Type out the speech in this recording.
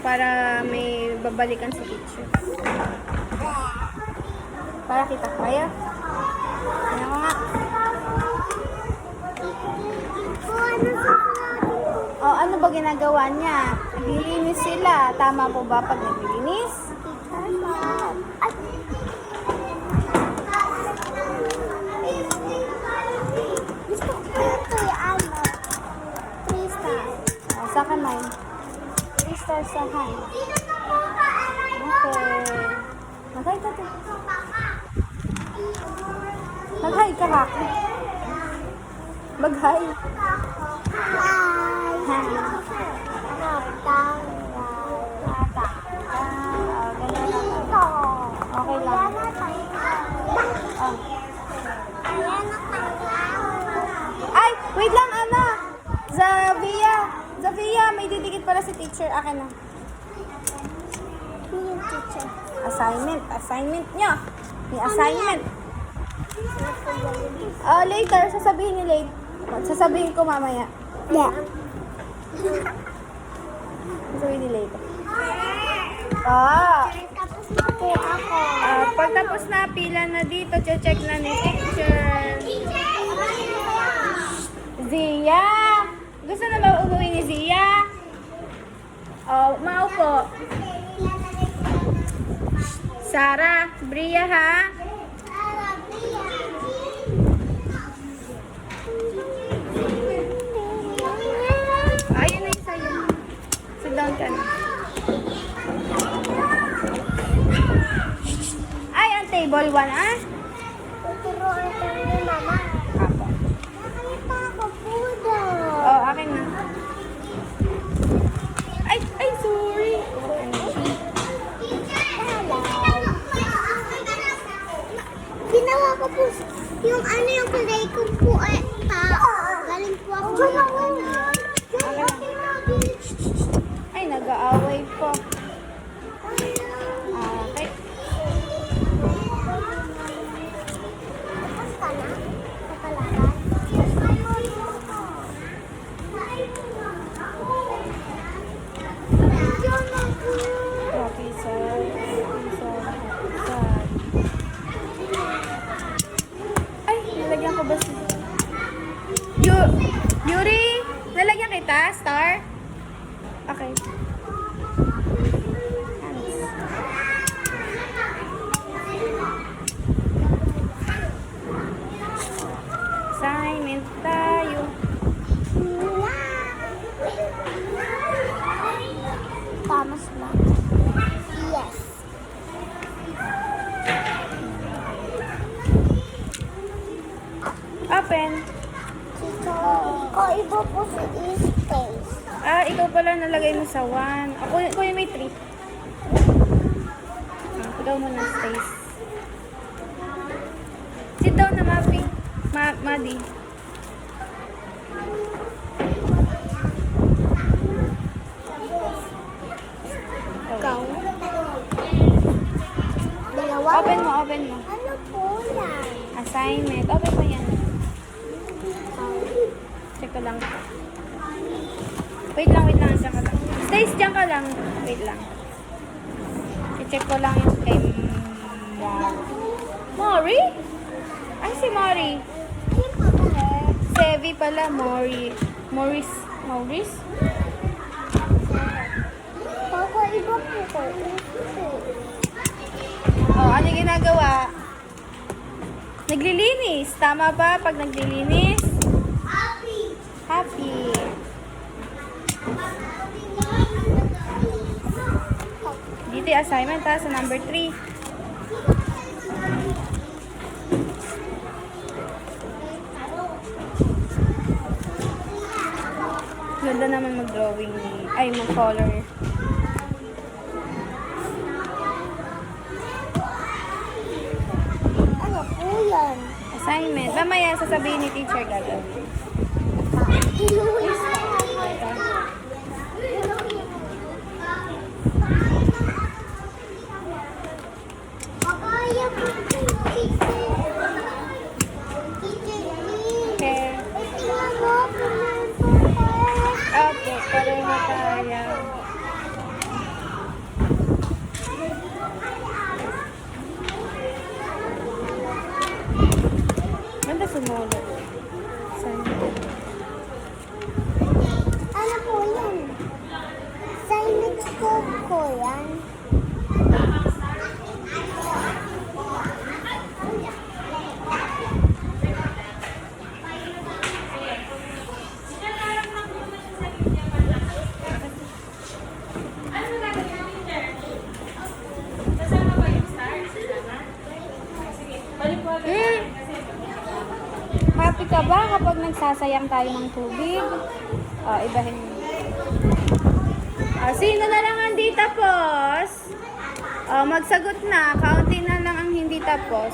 para may babalikan si teacher. Para kita kaya. Ano ko nga? Oh, ano ba ginagawa niya? Naglilinis sila. Tama po ba pag naglilinis? Gusto ko ito yung 3 stars. Oh, sa kamay. 3 stars sa hand. Okay. Maghay ka to. Maghay ka ba? Maghay. Hi. Okay lang. Oh. Ay, wait lang, Ana. Zavia, may didikit pala si teacher. Akin na. Assignment nyo. May assignment. Later, sasabihin ni Late. Sasabihin ko mamaya. Yeah. Sasabihin ni Late. Tapos na po ako. Pagtapos na, pila na dito. Check na ni teacher. Zia! Gusto na ba umuwi ni Zia? Maupo. Sarah, Bria ha? Ayun na yung sa'yo. Sit down ka na. Ay, ang table 1 ah? Tuturuan ko ni Mama. Apo. Nakalipa ako po daw. Oh, akin na. Ay, sorry. Ginawa ko po yung kulay ko po galing po ako. Ay, nag-aaway po. Okay. Tapos ka na? Kapalakan? Happy sir. Ay, nalagyan ko ba si... Yuri! Nalagyan kita? Star? Okay. Assignment tayo. Thomas ba? Yes. Open. Ko iba po sa space. Ikaw pala nalagay mo sa 1. Ako yung may 3. Ikaw muna space. Sit down na, Mapi. Madi. Ikaw. Dalawa. Open mo. Ano po yan? Assignment. Open mo yan. Check ko lang. Wait lang. Diyan ka lang. Stace, diyan ka lang. Wait lang. I-check ko lang yung kay Mori? Ay, si Mori. Sevi pala. Maurice? Ako iba po ko. Ano yung ginagawa? Naglilinis. Tama ba pag naglilinis? Happy. Dito yung assignment ha, sa number 3. Ganda naman mag-drawing ay mag-color. Ano po yan? Assignment. Mamaya sasabihin ni teacher gagawin. Iluwis na Okay. Okay, pareho tayo. smaller. Ano po yan? Silent scope po yan. Happy ka ba kapag nagsasayang tayo ng tubig? Ibahin mo. Sino na lang ang hindi tapos? Magsagot na. Kaunti na lang ang hindi tapos.